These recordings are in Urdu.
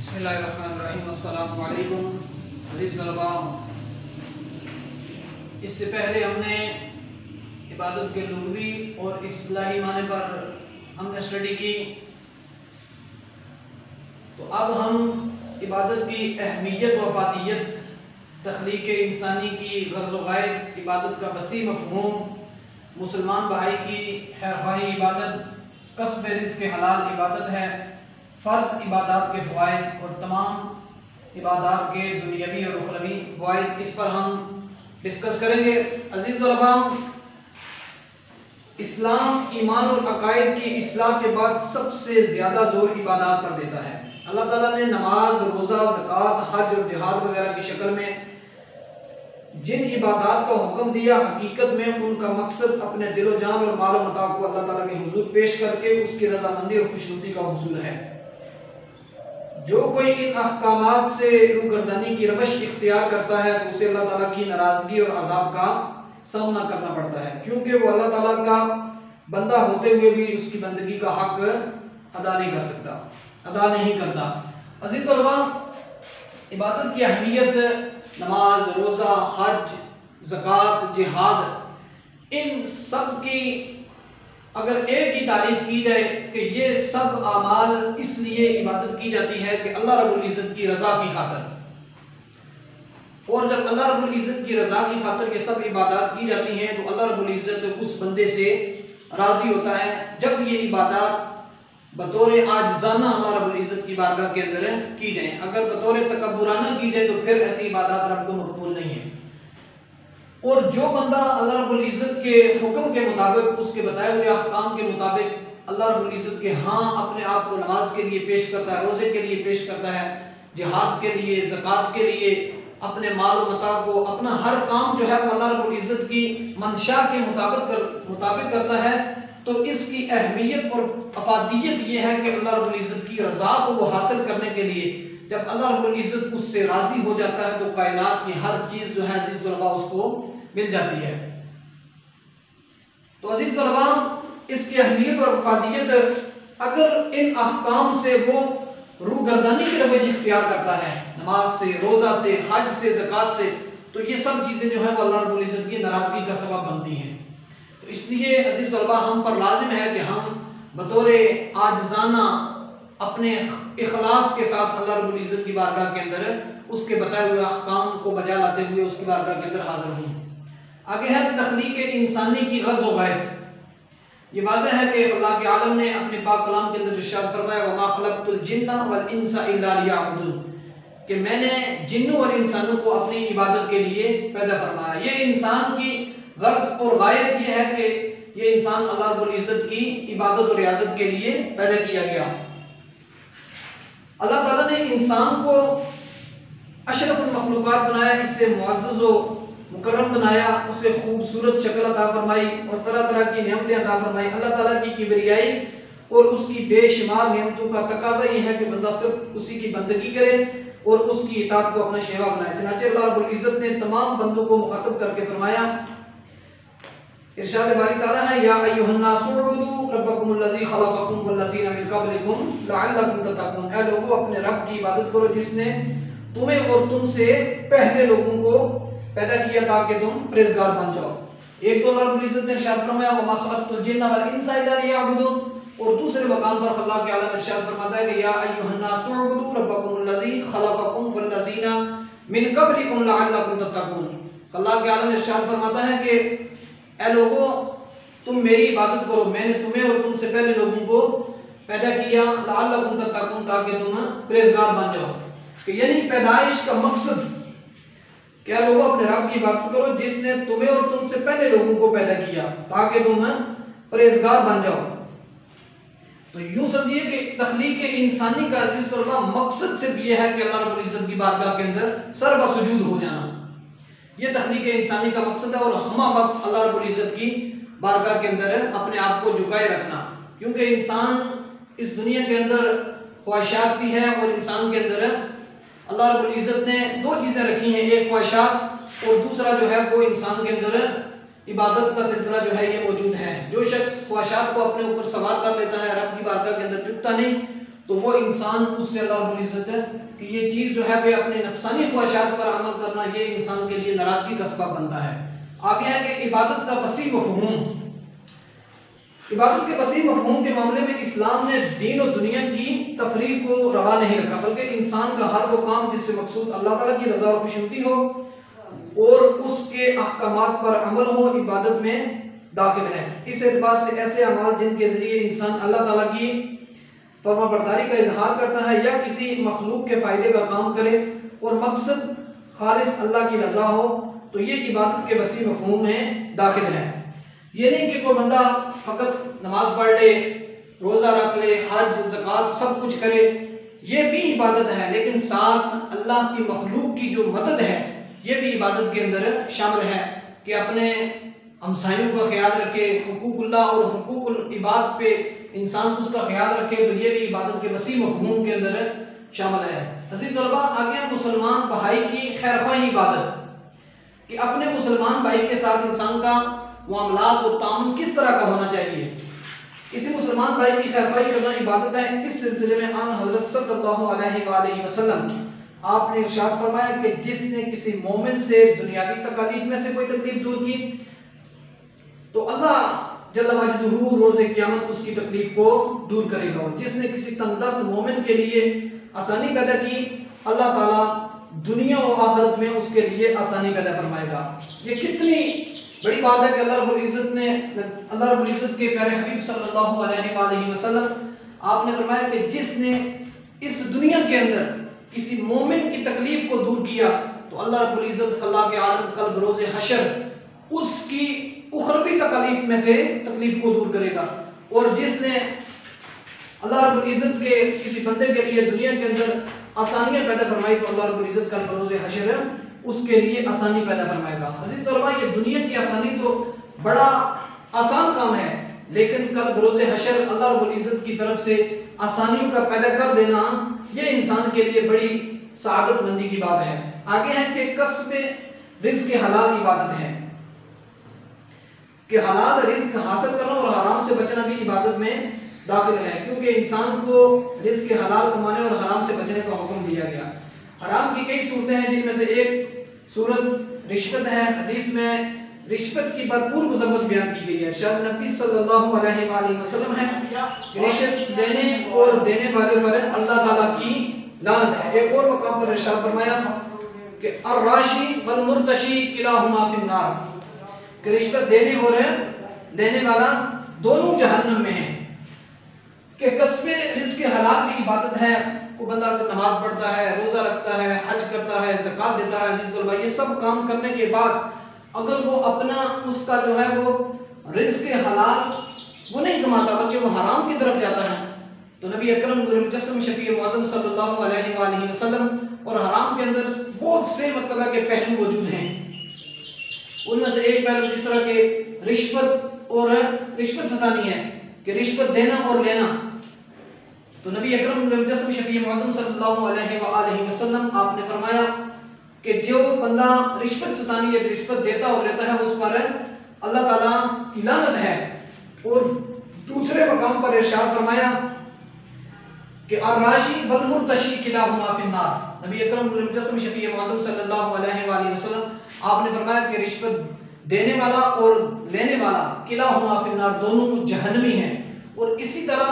بسم اللہ الرحمن الرحیم۔ السلام علیکم عزیز طلباء، اس سے پہلے ہم نے عبادت کے لغوی اور اصطلاحی معنی پر ہم نے اسٹڈی کی، تو اب ہم عبادت کی اہمیت و افادیت، تخلیق انسانی کی غرض و غایت، عبادت کا وسیع مفہوم، مسلمان بھائی کی خیرخواہی عبادت، کسب رزق حلال عبادت ہے، فرض عبادات کے فوائد اور تمام عبادات کے دنیاوی اور اخروی فوائد، اس پر ہم ڈسکس کریں گے۔ عزیز طلباء، اسلام ایمان اور عقائد کی اصلاح کے بعد سب سے زیادہ زور عبادات پر دیتا ہے۔ اللہ تعالیٰ نے نماز، روزہ، زکوٰۃ، حج اور جہاد وغیرہ کی شکل میں جن عبادات کا حکم دیا، حقیقت میں ان کا مقصد اپنے دل و جان اور مال و متاع کو اللہ تعالیٰ کے حضور پیش کر کے اس کی رضامندی اور خوشنودی کا حصول ہے۔ جو کوئی ان احکامات سے روگردانی کی روش اختیار کرتا ہے تو اسے اللہ تعالیٰ کی ناراضگی اور عذاب کا سامنا کرنا پڑتا ہے، کیونکہ وہ اللہ تعالیٰ کا بندہ ہوتے ہوئے بھی اس کی بندگی کا حق ادا نہیں کرتا۔ عزیز طلباء، عبادت کی اہمیت، نماز، روزہ، حج، زکوٰۃ، جہاد، ان سب کی اگر ایک ہی تعریف کی جائے کہ یہ سب اعمال اس لیے عبادت کی جاتی ہے کہ اللہ رب العزت کی رضا کی خاطر، اور جب اللہ رب العزت کی رضا کی خاطر یہ سب عبادات کی جاتی ہیں تو اللہ رب العزت اس بندے سے راضی ہوتا ہے جب یہ عبادات بطور عاجزانہ اللہ رب العزت کی بارگاہ کے اندر کی جائیں۔ اگر بطور تکبرانہ کی جائے تو پھر ایسی عبادات رب کو مقبول نہیں ہے۔ اور جو بندہ اللہ رب العزت کے حکم کے مطابق، اس کے بتائے ہوئے احکام کے مطابق اللہ رب العزت کے ہاں اپنے آپ کو نماز کے لیے پیش کرتا ہے، روزے کے لیے پیش کرتا ہے، جہاد کے لیے، زکوٰۃ کے لیے، اپنے مال و متاع کو، اپنا ہر کام جو ہے وہ اللہ رب العزت کی منشا کے مطابق کرتا ہے، تو اس کی اہمیت اور افادیت یہ ہے کہ اللہ رب العزت کی رضا کو وہ حاصل کرنے کے لیے جب اللہ رب العزت اس سے راضی ہو جاتا ہے تو کائنات کی ہر چیز جو ہے عزیز طلباء اس کو مل جاتی ہے۔ تو عزیز طلباء، اس کی اہمیت اور افادیت، اگر ان احکام سے وہ روگردانی کی روش اختیار کرتا ہے، نماز سے، روزہ سے، حج سے، زکوٰۃ سے، تو یہ سب چیزیں جو ہیں وہ اللہ رب العزت کی ناراضگی کا سبب بنتی ہیں۔ تو اس لیے عزیز طلباء، ہم پر لازم ہے کہ ہم بطور عاجزانہ اپنے اخلاص کے ساتھ اللہ رب العزت کی بارگاہ کے اندر اس کے بتائے ہوئے احکام کو بجا لاتے ہوئے اس کی بارگاہ کے اندر حاضر ہوں۔ آگے ہے تخلیق انسانی کی غرض و غایت۔ یہ واضح ہے کہ اللہ کے عالم نے اپنے پاک کلام کے اندر ارشاد فرمایا وَمَا خَلَقْتُ الْجِنَّ وَالْإِنسَ إِلَّا لِيَعْبُدُونِ، کہ میں نے جنوں اور انسانوں کو اپنی عبادت کے لیے پیدا فرمایا۔ یہ انسان کی غرض اور غایت یہ ہے کہ یہ انسان اللہ رب العزت کی عبادت اور ریاضت کے لیے پیدا کیا گیا۔ اللہ تعالیٰ نے انسان کو اشرف المخلوقات بنایا، اس سے معزز و مکرم بنایا، اسے خوبصورت شکل عطا فرمائی اور طرح طرح کی نعمتیں عطا فرمائی۔ اللہ تعالیٰ کی کبریائی اور اس کی بے شمار نعمتوں کا تقاضا یہ ہے کہ بندہ صرف اسی کی بندگی کرے اور اس کی اطاعت کو اپنا شیوا بنائے۔ چنانچہ اللہ رب العزت نے تمام بندوں کو مخاطب کر کے فرمایا، ارشاد باری تعالیٰ ہے یا ایھا الناس اعبدوا ربکم الذی خلقکم والذین من قبلکم لعلکم تتقون، اے لوگو اپنے رب کی عبادت کرو جس نے تمہیں اور تم سے پہلے لوگوں کو پیدا کیا تاکہ تم پرہیزگار بن جاؤ۔ ایک تو اللہ رب العزت نے ارشاد فرمایا وما خلقت الجن والانس الا لیعبدون، اور دوسرے مقام پر اللہ کے عالم ارشاد فرماتا ہے کہ یا ایھا الناس اعبدوا ربکم الذی خلقکم والذین من قبلکم لعلکم تتقون۔ اللہ کے عالم ارشاد فرماتا ہے کہ اے لوگو تم میری عبادت کرو، میں نے تمہیں اور تم سے پہلے لوگوں کو پیدا کیا لعلکم تتقون، تاکہ تم پرہیزگار بن جاؤ۔ کہ یعنی پیدائش کا مقصد کہ اے لوگو اپنے رب کی عبادت کرو جس نے تمہیں اور تم سے پہلے لوگوں کو پیدا کیا تاکہ تم پرہیزگار بن جاؤ۔ تو یوں سمجھیے کہ تخلیق انسانی کا عزیز طلباء مقصد صرف یہ ہے کہ اللہ رب العزت کی بارگاہ کے اندر سر بسجود ہو جانا، یہ تخلیق انسانی کا مقصد ہے، اور ہم وقت اللہ رب العزت کی بارگاہ کے اندر اپنے آپ کو جھکائے رکھنا، کیونکہ انسان اس دنیا کے اندر خواہشات بھی ہے، اور انسان کے اندر اللہ رب العزت نے دو چیزیں رکھی ہیں، ایک خواہشات اور دوسرا جو ہے وہ انسان کے اندر عبادت کا سلسلہ جو ہے یہ موجود ہے۔ جو شخص خواہشات کو اپنے اوپر سوار کر لیتا ہے، رب کی بارگاہ کے اندر جھکتا نہیں، تو وہ انسان اس سے اللہ رب العزت کہ یہ چیز جو ہے وہ اپنے نفسانی خواہشات پر عمل کرنا یہ انسان کے لیے ناراضگی کا سبب بنتا ہے۔ آگے ہے کہ عبادت کا وسیع مفہوم، عبادت کے وسیع مفہوم کے معاملے میں اسلام نے دین و دنیا کی تفریق کو روا نہیں رکھا، بلکہ انسان کا ہر وہ کام جس سے مقصود اللہ تعالیٰ کی رضا و خوشنودی ہو اور اس کے احکامات پر عمل ہو عبادت میں داخل ہے۔ اس اعتبار سے ایسے اعمال جن کے ذریعے انسان اللہ تعالیٰ کی فرما برداری کا اظہار کرتا ہے یا کسی مخلوق کے فائدے کا کام کرے اور مقصد خالص اللہ کی رضا ہو تو یہ عبادت کے وسیع مفہوم میں داخل ہے۔ یہ نہیں کہ کوئی بندہ فقط نماز پڑھ لے، روزہ رکھ لے، حج زکوٰۃ سب کچھ کرے، یہ بھی عبادت ہے، لیکن ساتھ اللہ کی مخلوق کی جو مدد ہے یہ بھی عبادت کے اندر شامل ہے کہ اپنے ہمسایوں کا خیال رکھے، حقوق اللہ اور حقوق العباد پہ انسان اس کا خیال رکھے، تو یہ بھی عبادت کے وسیع مفہوم کے اندر شامل ہے۔ عزیز طلباء، آگے مسلمان بھائی کی خیرخواہی عبادت کہ اپنے مسلمان بھائی کے ساتھ انسان کا معاملات اور تعامل کس طرح کا ہونا چاہیے، کسی مسلمان بھائی کی خیرخواہی کرنا عبادت ہے۔ اس سلسلے میں آن حضرت صلی اللہ علیہ وآلہ وسلم آپ نے ارشاد فرمایا کہ جس نے کسی مومن سے دنیاوی تکالیف میں سے کوئی تکلیف دور کی تو اللہ جل مجدہ روز قیامت اس کی تکلیف کو دور کرے گا، اور جس نے کسی تندرست مومن کے لیے آسانی پیدا کی اللہ تعالیٰ دنیا و آخرت میں اس کے لیے آسانی پیدا فرمائے گا۔ یہ کتنی بڑی بات ہے کہ اللہ رب العزت کے پیارے حبیب صلی اللہ علیہ وآلہ وسلم آپ نے فرمایا کہ جس نے اس دنیا کے اندر کسی مومن کی تکلیف کو دور کیا تو اللہ رب العزت خلاق عالم کل بروز حشر اس کی اخروی تکلیف میں سے تکلیف کو دور کرے گا، اور جس نے اللہ رب العزت کے کسی بندے کے لیے دنیا کے اندر آسانیاں پیدا فرمائی تو اللہ رب العزت کل بروز حشر اس کے لیے آسانی پیدا فرمائے گا۔ عزیز طلباء، یہ دنیا کی آسانی تو بڑا آسان کام ہے، لیکن کل بروز حشر اللہ رب العزت کی طرف سے آسانیوں کا پیدا کر دینا یہ انسان کے لیے بڑی سعادت مندی کی بات ہے۔ آگے ہے کہ کسب رزق حلال عبادت ہے کہ حلال رزق حاصل کرنا اور حرام سے بچنا بھی عبادت میں داخل ہے، کیونکہ انسان کو رزق حلال کمانے اور حرام سے بچنے کا حکم دیا گیا۔ حرام کی کئی صورتیں ہیں جن میں سے ایک صورت رشوت ہے۔ حدیث میں رشوت کی بھرپور مذمت بیان کی گئی ہے۔ ارشاد نبی صلی اللہ علیہ وآلہ وسلم ہے کہ رشوت لینے اور دینے والے پر اللہ تعالیٰ کی لعنت ہے۔ ایک اور مقام پر ارشاد فرمایا کہ الراشی والمرتشی کلاہما فی النار، کہ رشوت دینے اور لینے والا دونوں جہنم میں ہیں۔ کہ کسب رزق حلال بھی عبادت ہے، وہ بندہ نماز پڑھتا ہے، روزہ رکھتا ہے، حج کرتا ہے، زکوٰۃ دیتا ہے، عزیز طلباء یہ سب کام کرنے کے بعد اگر وہ اپنا اس کا جو ہے وہ رزق حلال وہ نہیں کماتا بلکہ وہ حرام کی طرف جاتا ہے تو نبی اکرم نور مجسم شفیع معظم صلی اللہ علیہ وآلہ وسلم اور حرام کے اندر بہت سے مطلب ہے کہ پہلو موجود ہیں، ان میں سے ایک پہلو جس طرح کہ رشوت اور رشوت ستانی ہے کہ رشوت دینا اور لینا، تو نبی اکرم نور مجسم شفیع معظم صلی اللہ علیہ وآلہ وسلم آپ نے فرمایا کہ جو بندہ رشوت ستانی یا رشوت دیتا اور لیتا ہے اس پر اللہ تعالیٰ کی لعنت ہے، اور دوسرے مقام پر ارشاد فرمایا کہ الراشی والمرتشی کلاہما فی النار، نبی اکرم نور مجسم شفیع معظم صلی اللہ علیہ وآلہ وسلم آپ نے فرمایا کہ رشوت دینے والا اور لینے والا کلاہما فی النار دونوں جہنمی ہیں۔ اور اسی طرح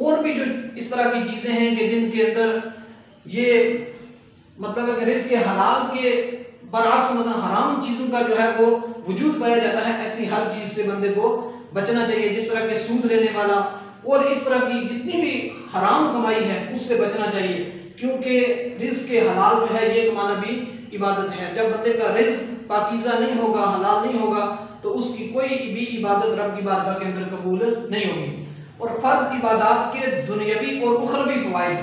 اور بھی جو اس طرح کی چیزیں ہیں کہ جن کے اندر یہ مطلب ہے کہ رزق حلال کے برعکس مطلب حرام چیزوں کا جو ہے وہ وجود پایا جاتا ہے، ایسی ہر چیز سے بندے کو بچنا چاہیے، جس طرح کہ سود لینے والا اور اس طرح کی جتنی بھی حرام کمائی ہے اس سے بچنا چاہیے، کیونکہ رزق حلال جو ہے یہ کمانا بھی عبادت ہے۔ جب بندے کا رزق پاکیزہ نہیں ہوگا، حلال نہیں ہوگا تو اس کی کوئی بھی عبادت رب کی بارگاہ کے اندر قبول نہیں ہوگی۔ اور فرض عبادات کے دنیاوی اور اخروی فوائد،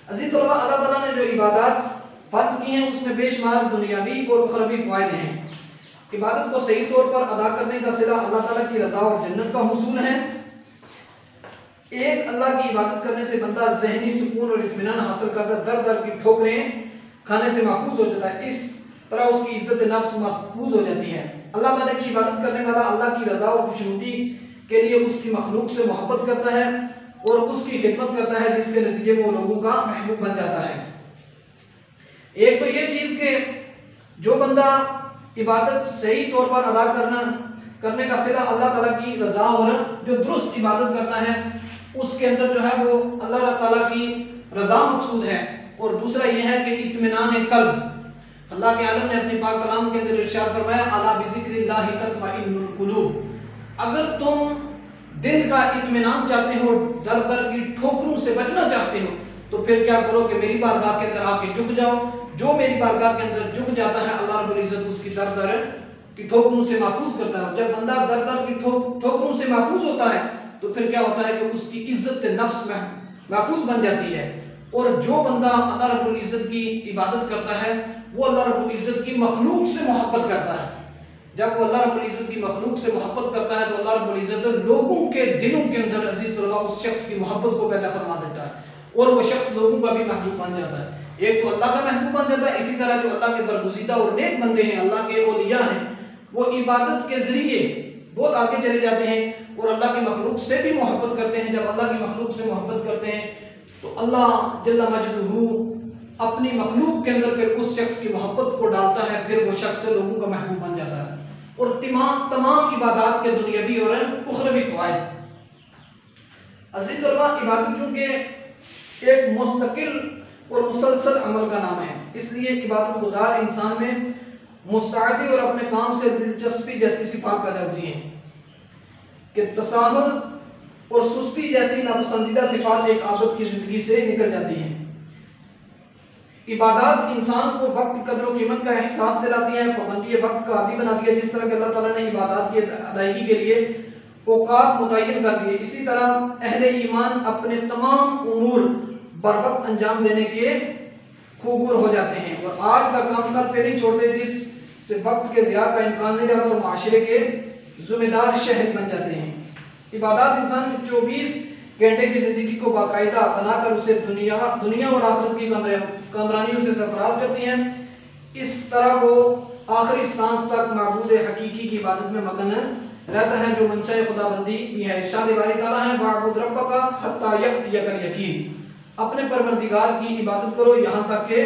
عزیز طلباء اللہ تعالیٰ نے جو عبادات فرض کی ہیں اس میں بے شمار دنیاوی اور اخروی فوائد ہیں۔ عبادت کو صحیح طور پر ادا کرنے کا صلہ اللہ تعالیٰ کی رضا اور جنت کا حصول ہے۔ ایک اللہ کی عبادت کرنے سے بندہ ذہنی سکون اور اطمینان حاصل کرتا ہے، در در کی ٹھوکریں کھانے سے محفوظ ہو جاتا ہے، اس طرح اس کی عزت نفس محفوظ ہو جاتی ہے۔ اللہ تعالیٰ کی عبادت کرنے والا اللہ کی رضا اور خوشنودی کے لیے اس کی مخلوق سے محبت کرتا ہے اور اس کی خدمت کرتا ہے، جس کے نتیجے میں وہ لوگوں کا محبوب بن جاتا ہے۔ ایک تو یہ چیز کہ جو بندہ عبادت صحیح طور پر ادا کرنے کا صلہ اللہ تعالیٰ کی رضا اور جو درست عبادت کرتا ہے اس کے اندر جو ہے وہ اللہ تعالیٰ کی رضا مقصود ہے۔ اور دوسرا یہ ہے کہ اطمینان قلب، اللہ کے عالم نے اپنے پاک کلام کے اندر ارشاد فرمایا الا بذکر اللہ تطمئن القلوب، اگر تم دل کا اطمینان چاہتے ہو، در در کی ٹھوکروں سے بچنا چاہتے ہو، تو پھر کیا کرو کہ میری بارگاہ کے اندر آ کے جھک جاؤ۔ جو میری بارگاہ کے اندر جھک جاتا ہے اللہ رب العزت اس کی در در کی ٹھوکروں سے محفوظ کرتا ہے۔ جب بندہ در در کی ٹھوکروں سے محفوظ ہوتا ہے تو پھر کیا ہوتا ہے کہ اس کی عزت نفس محفوظ بن جاتی ہے۔ اور جو بندہ اللہ رب العزت کی عبادت کرتا ہے وہ اللہ رب العزت کی مخلوق سے محبت کرتا ہے۔ جب وہ اللہ رب العزت کی مخلوق سے محبت کرتا ہے تو اللہ رب العزت لوگوں کے دلوں کے اندر عزیز طلباء اس شخص کی محبت کو پیدا فرما دیتا ہے اور وہ شخص لوگوں کا بھی محبوب بن جاتا ہے۔ ایک تو اللہ کا محبوب بن جاتا ہے، اسی طرح جو اللہ کے برگزیدہ اور نیک بندے ہیں، اللہ کے اولیاء ہیں، وہ عبادت کے ذریعے بہت آگے چلے جاتے ہیں اور اللہ کی مخلوق سے بھی محبت کرتے ہیں۔ جب اللہ کی مخلوق سے محبت کرتے ہیں تو اللہ جل مجدہ اپنی مخلوق کے اندر پھر اس شخص کی محبت کو ڈالتا ہے، پھر وہ شخص لوگوں کا محبوب بن جاتا ہے۔ اور تمام عبادات کے دنیاوی اور اخروی فوائد، عزیز طلباء عبادت چونکہ ایک مستقل اور مسلسل عمل کا نام ہے، اس لیے عبادت گزار انسان میں مستعدی اور اپنے کام سے دلچسپی جیسی صفات پیدا ہوتی ہیں کہ تساہل اور سستی جیسی ناپسندیدہ صفات ایک عابد کی زندگی سے نکل جاتی ہیں۔ عبادات انسان کو وقت کی قدر و قیمت کا احساس دلاتی ہیں، پابندی وقت کا عادی بناتی ہے، جس طرح کہ اللہ تعالیٰ نے عبادات کی ادائیگی کے لیے اوقات متعین کر دیے، اسی طرح اہل ایمان اپنے تمام امور بر وقت انجام دینے کے خوبور ہو جاتے ہیں اور آج کا کام کل پہ نہیں چھوڑتے، جس سے وقت کے ضیاع کا امکان نہیں رہتا اور معاشرے کے ذمہ دار شہری بن جاتے ہیں۔ عبادات انسان کی 24 گھنٹے کی زندگی کو باقاعدہ بنا کر اسے دنیا اور آخرت کی کامرانیوں سے سرفراز کرتی ہیں۔ اس طرح وہ آخری سانس تک معبود حقیقی کی عبادت میں مگن رہتا ہے، جو منشاء خدا بندی یہ ہے۔ ارشاد باری تعالیٰ ہے وَاعْبُدْ رَبَّكَ حَتَّى يَأْتِيَكَ الْيَقِينُ، اپنے پروردگار کی عبادت کرو یہاں تک کہ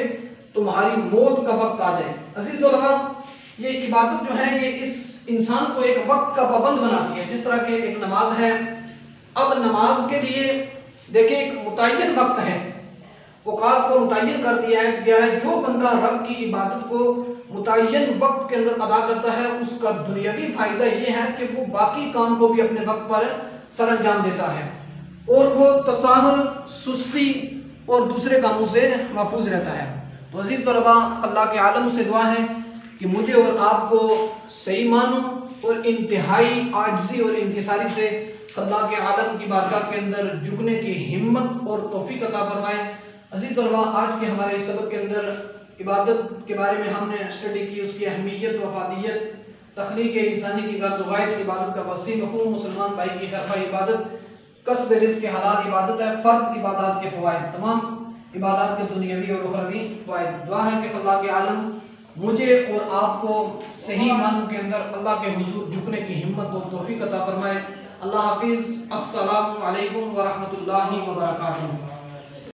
تمہاری موت کا وقت آ جائے۔ عزیز طلباء یہ عبادت جو ہے یہ اس انسان کو ایک وقت کا پابند بناتی ہے، جس طرح کہ ایک نماز ہے، اب نماز کے لیے دیکھیں ایک متعین وقت ہے، اوقات کو متعین کر دیا گیا ہے۔ جو بندہ رب کی عبادت کو متعین وقت کے اندر ادا کرتا ہے اس کا دنیاوی فائدہ یہ ہے کہ وہ باقی کام کو بھی اپنے وقت پر سر انجام دیتا ہے اور وہ تساہل، سستی اور دوسرے کاموں سے محفوظ رہتا ہے۔ تو عزیز طلباء اللہ کے عالم سے دعا ہے کہ مجھے اور آپ کو صحیح معنوں اور انتہائی عاجزی اور انکساری سے اللہ کے عالم کی بارگاہ کے اندر جھکنے کی ہمت اور توفیق عطا فرمائے۔ عزیز طلباء آج کے ہمارے اس سبق کے اندر عبادت کے بارے میں ہم نے اسٹڈی کی، اس کی اہمیت و افادیت، تخلیق انسانی کی غرض و غایت، عبادت کا وسیع مفہوم، مسلمان بھائی کی خرفہ عبادت، کسب رزق کے حلال عبادت ہے، فرض عبادات کے فوائد، تمام عبادات کے دنیاوی اور اخروی فوائد۔ دعا ہے کہ اللہ کے عالم مجھے اور آپ کو صحیح معنوں کے اندر اللہ کے حضور جھکنے کی ہمت اور توفیق عطا فرمائے۔ اللہ حافظ، السلام علیکم ورحمۃ اللہ وبرکاتہ۔